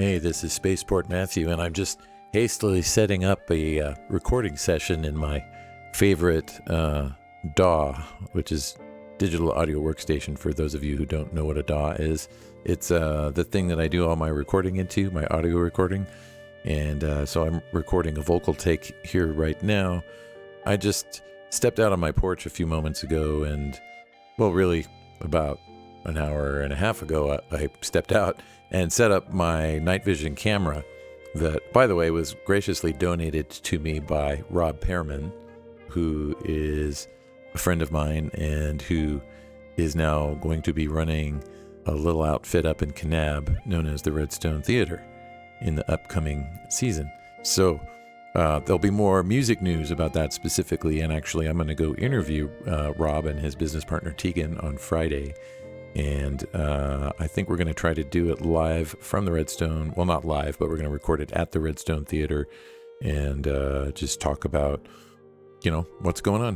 Hey, this is Spaceport Matthew, and I'm just hastily setting up a recording session in my favorite DAW, which is Digital Audio Workstation. For those of you who don't know what a DAW is, it's the thing that I do all my recording into, my audio recording. And so I'm recording a vocal take here right now. I just stepped out on my porch a few moments ago, and, well, really about an hour and a half ago, I stepped out and set up my night vision camera that, by the way, was graciously donated to me by Rob Pearman, who is a friend of mine and who is now going to be running a little outfit up in Kanab known as the Redstone Theater in the upcoming season. So there'll be more music news about that specifically, and actually I'm going to go interview Rob and his business partner Tegan on Friday. And I think we're going to try to do it live from the Redstone. Well, not live, but we're going to record it at the Redstone Theater and just talk about, you know, what's going on,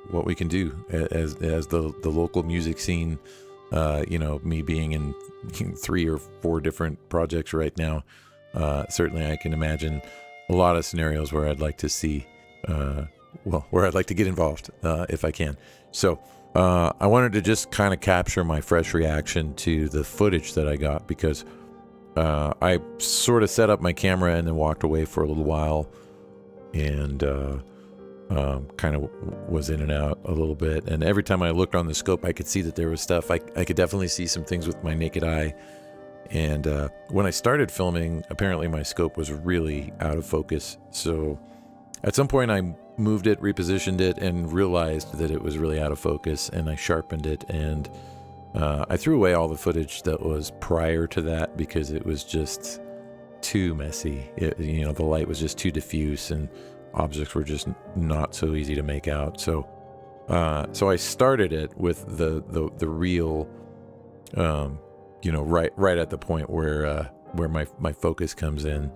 what we can do as the local music scene. You know, me being in 3 or 4 different projects right now, certainly I can imagine a lot of scenarios where I'd like to see, where I'd like to get involved if I can. So I wanted to just kind of capture my fresh reaction to the footage that I got, because I sort of set up my camera and then walked away for a little while and kind of was in and out a little bit. And every time I looked on the scope, I could see that there was stuff. I could definitely see some things with my naked eye. And when I started filming, apparently my scope was really out of focus. So at some point I moved it, repositioned it, and realized that it was really out of focus, and I sharpened it, and I threw away all the footage that was prior to that because it was just too messy. The light was just too diffuse, and objects were just not so easy to make out. So I started it with the real, right at the point where my focus comes in.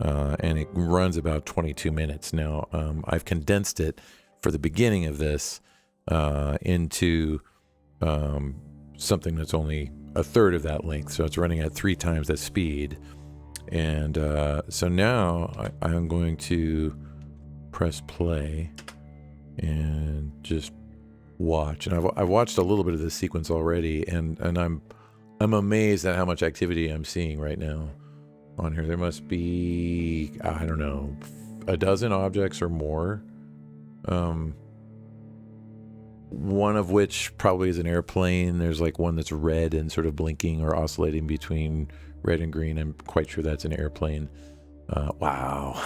And it runs about 22 minutes. Now, I've condensed it for the beginning of this into something that's only a third of that length. So it's running at 3 times that speed. And so now I'm going to press play and just watch. And I've watched a little bit of this sequence already, and I'm amazed at how much activity I'm seeing right now. On here, there must be, I don't know, a dozen objects or more. One of which probably is an airplane. There's like one that's red and sort of blinking or oscillating between red and green. I'm quite sure that's an airplane. Wow.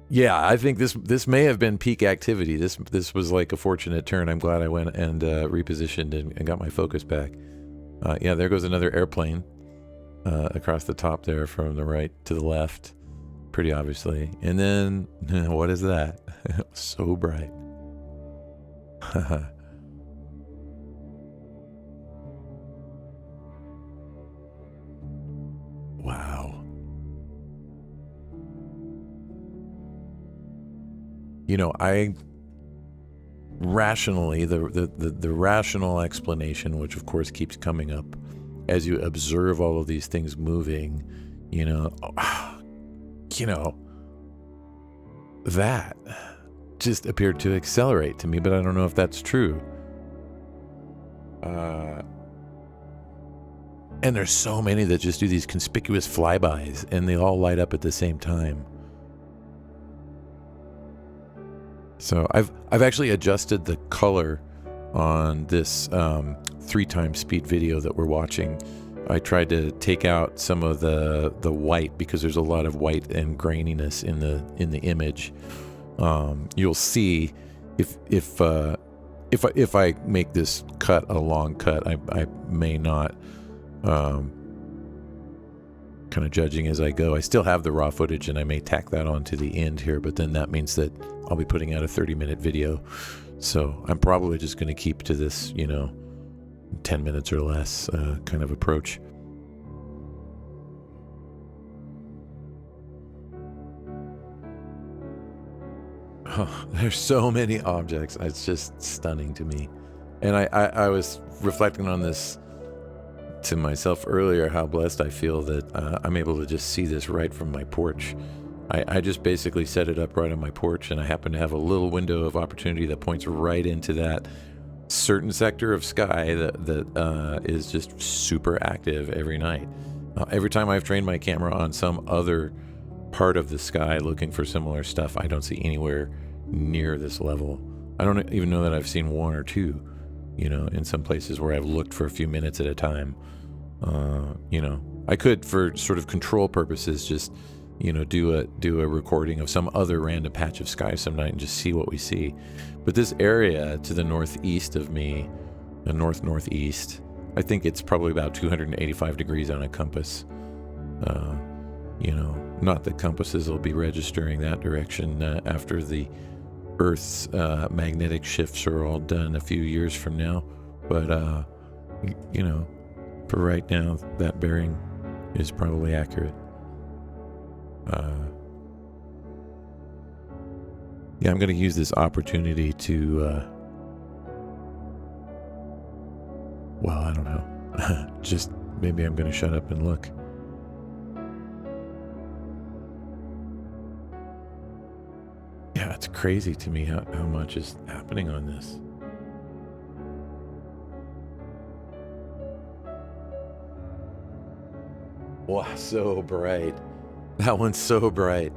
Yeah, I think this may have been peak activity. This was like a fortunate turn. I'm glad I went and repositioned and got my focus back. Yeah, there goes another airplane. Across the top there from the right to the left, pretty obviously. And then, what is that? So bright. Wow. I rationally, the rational explanation, which of course keeps coming up as you observe all of these things moving, that just appeared to accelerate to me, but I don't know if that's true. And there's so many that just do these conspicuous flybys, and they all light up at the same time. So I've actually adjusted the color on this 3 times speed video that we're watching. I tried to take out some of the white, because there's a lot of white and graininess in the image. You'll see if I make this cut a long cut, I may not, kind of judging as I go. I still have the raw footage, and I may tack that on to the end here, but then that means that I'll be putting out a 30-minute video. So I'm probably just going to keep to this, 10 minutes or less kind of approach. Oh, there's so many objects. It's just stunning to me. And I was reflecting on this to myself earlier how blessed I feel that I'm able to just see this right from my porch. I just basically set it up right on my porch, and I happen to have a little window of opportunity that points right into that certain sector of sky that is just super active every night. Every time I've trained my camera on some other part of the sky looking for similar stuff, I don't see anywhere near this level. I don't even know that I've seen one or two, in some places where I've looked for a few minutes at a time. I could, for sort of control purposes, just do a recording of some other random patch of sky some night and just see what we see. But this area to the northeast of me, the northeast, I think it's probably about 285 degrees on a compass. Not that compasses will be registering that direction after the Earth's magnetic shifts are all done a few years from now. But, for right now, that bearing is probably accurate. I'm going to use this opportunity to, I don't know. Just maybe I'm going to shut up and look. Yeah, it's crazy to me how much is happening on this. Wow, so bright. That one's so bright.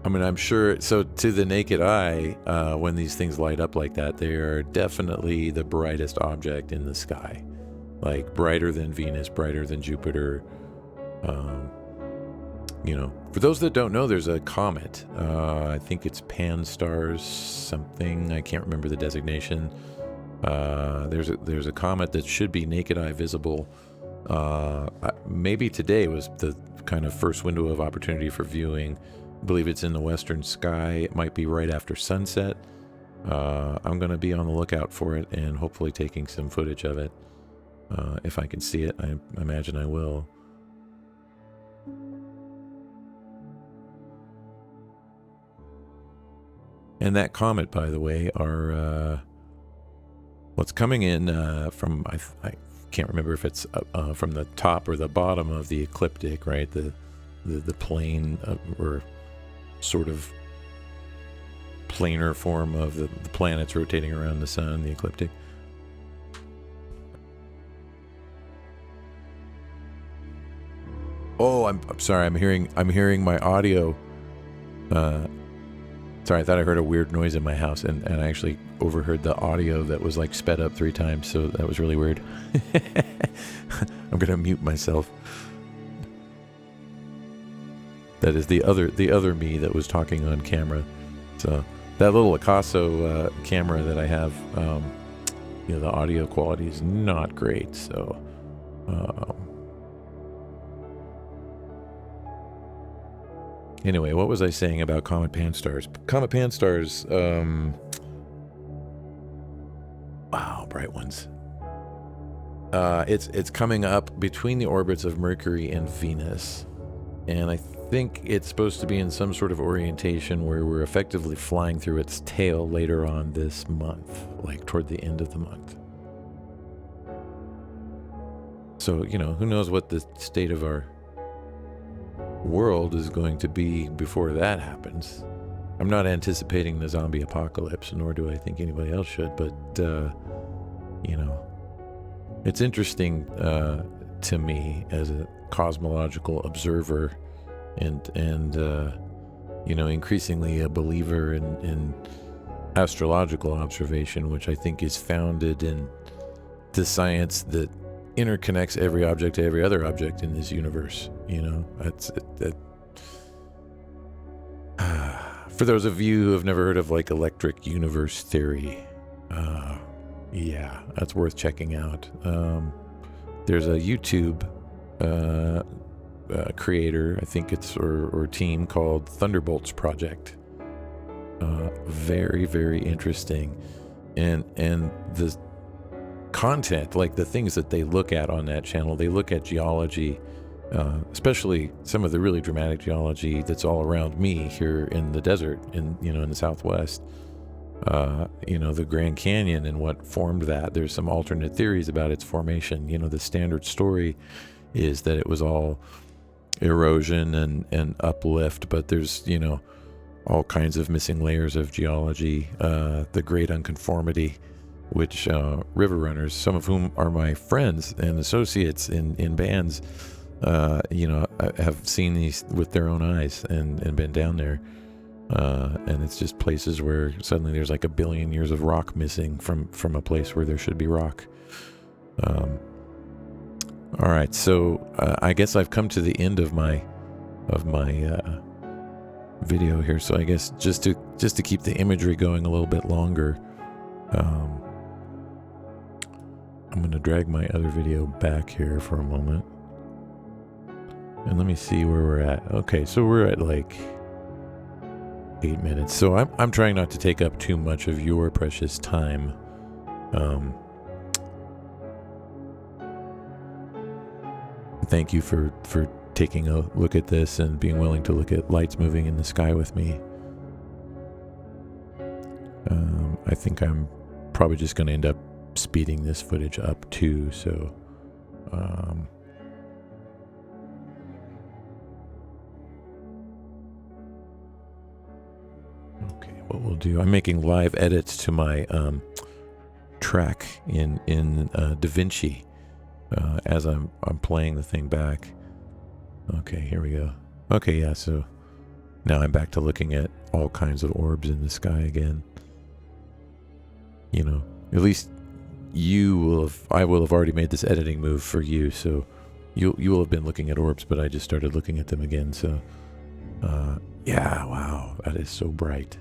I mean, I'm sure, so to the naked eye, when these things light up like that, they are definitely the brightest object in the sky. Like, brighter than Venus, brighter than Jupiter. For those that don't know, there's a comet. I think it's Pan-STARRS something. I can't remember the designation. There's a comet that should be naked eye visible. Maybe today was the kind of first window of opportunity for viewing. I believe it's in the western sky. It might be right after sunset. I'm going to be on the lookout for it and hopefully taking some footage of it. If I can see it, I imagine I will. And that comet, by the way, what's coming in from, I can't remember if it's from the top or the bottom of the ecliptic, right? The plane or sort of planar form of the planets rotating around the sun, the ecliptic. Oh, I'm sorry. I'm hearing my audio. Sorry, I thought I heard a weird noise in my house, and I actually overheard the audio that was like sped up 3 times, so that was really weird. I'm gonna mute myself. That is the other me that was talking on camera. So that little Acaso camera that I have, the audio quality is not great. So. Anyway, what was I saying about Comet Pan-STARRS? Comet Pan-STARRS, wow, bright ones. It's coming up between the orbits of Mercury and Venus, and I think it's supposed to be in some sort of orientation where we're effectively flying through its tail later on this month, like toward the end of the month. So, who knows what the state of our world is going to be before that happens. I'm not anticipating the zombie apocalypse, nor do I think anybody else should, but it's interesting to me as a cosmological observer and increasingly a believer in astrological observation, which I think is founded in the science that interconnects every object to every other object in this universe. For those of you who have never heard of like electric universe theory, that's worth checking out. There's a YouTube creator, I think it's or team called Thunderbolts Project. Very, very interesting, and the content, like the things that they look at on that channel, they look at geology, especially some of the really dramatic geology that's all around me here in the desert in the Southwest. the Grand Canyon and what formed that. There's some alternate theories about its formation. The standard story is that it was all erosion and uplift, but there's, all kinds of missing layers of geology, the great unconformity, which river runners, some of whom are my friends and associates in bands, have seen these with their own eyes and been down there. And it's just places where suddenly there's like 1 billion years of rock missing from a place where there should be rock. All right, so I guess I've come to the end of my video here. So I guess just to keep the imagery going a little bit longer, I'm going to drag my other video back here for a moment, and let me see where we're at. Okay, so we're at like 8 minutes. So I'm trying not to take up too much of your precious time. Thank you for taking a look at this and being willing to look at lights moving in the sky with me. I think I'm probably just going to end up speeding this footage up too, so okay, what we'll do, I'm making live edits to my track in DaVinci as I'm playing the thing back. Okay, here we go. Okay, yeah, so now I'm back to looking at all kinds of orbs in the sky again. At least I will have already made this editing move for you, so you will have been looking at orbs, but I just started looking at them again, so yeah, wow, that is so bright.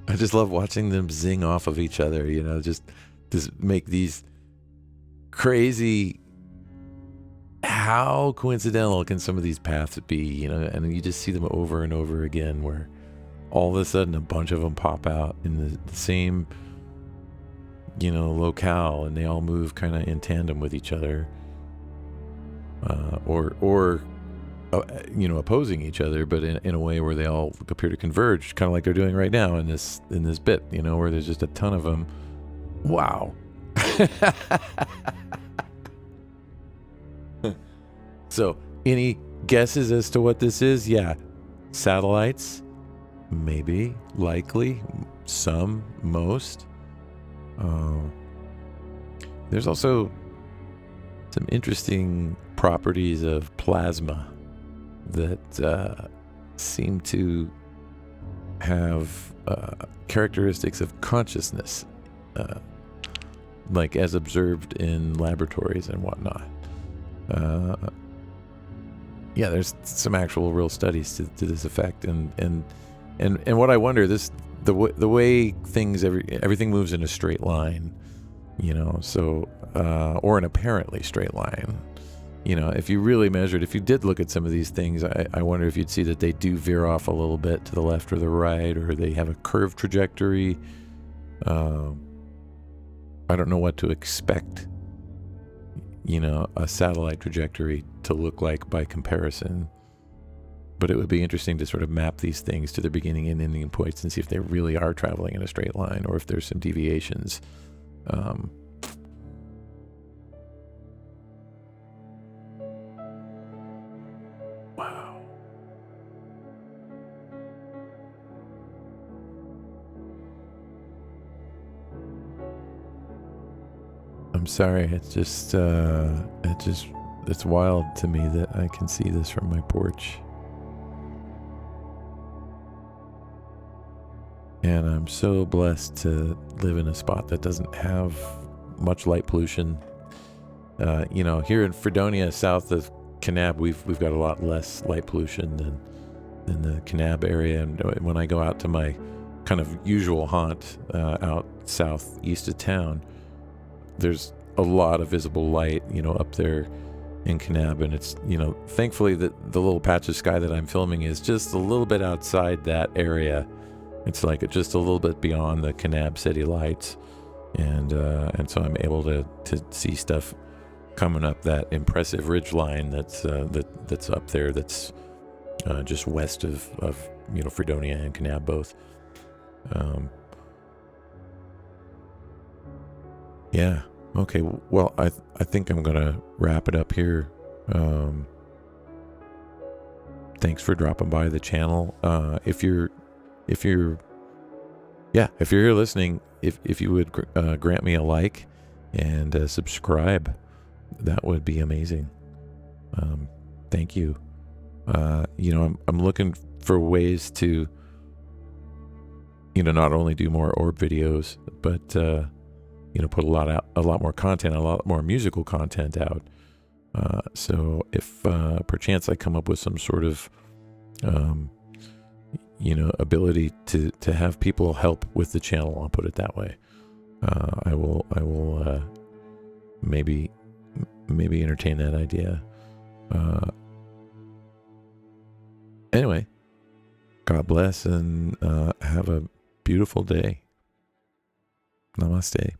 I just love watching them zing off of each other, just make these crazy, how coincidental can some of these paths be, and you just see them over and over again, where all of a sudden a bunch of them pop out in the same, locale, and they all move kind of in tandem with each other, or opposing each other, but in a way where they all appear to converge, kind of like they're doing right now in this bit, where there's just a ton of them. Wow. So, any guesses as to what this is? Yeah, satellites, maybe, likely, some, most. There's also some interesting properties of plasma that seem to have characteristics of consciousness, like as observed in laboratories and whatnot. Yeah, there's some actual real studies to this effect, and what I wonder, the way things everything moves in a straight line, so or an apparently straight line. If you really measured, if you did look at some of these things, I wonder if you'd see that they do veer off a little bit to the left or the right, or they have a curved trajectory. I don't know what to expect, a satellite trajectory to look like by comparison. But it would be interesting to sort of map these things to their beginning and ending points and see if they really are traveling in a straight line or if there's some deviations. Wow. I'm sorry, it's wild to me that I can see this from my porch. And I'm so blessed to live in a spot that doesn't have much light pollution. Here in Fredonia, south of Kanab, we've got a lot less light pollution than the Kanab area. And when I go out to my kind of usual haunt out southeast of town, there's a lot of visible light, up there in Kanab, and it's, thankfully that the little patch of sky that I'm filming is just a little bit outside that area. It's like just a little bit beyond the Kanab city lights, and so I'm able to see stuff coming up that impressive ridge line that's up there. That's just west of Fredonia and Kanab both. Yeah. Okay. Well, I think I'm gonna wrap it up here. Thanks for dropping by the channel. If you're here listening, if you would grant me a like and subscribe, that would be amazing. Thank you. I'm looking for ways to, not only do more orb videos, but put a lot more content, a lot more musical content out. So if perchance I come up with some sort of ability to have people help with the channel, I'll put it that way. I will maybe entertain that idea. Anyway, God bless and have a beautiful day. Namaste.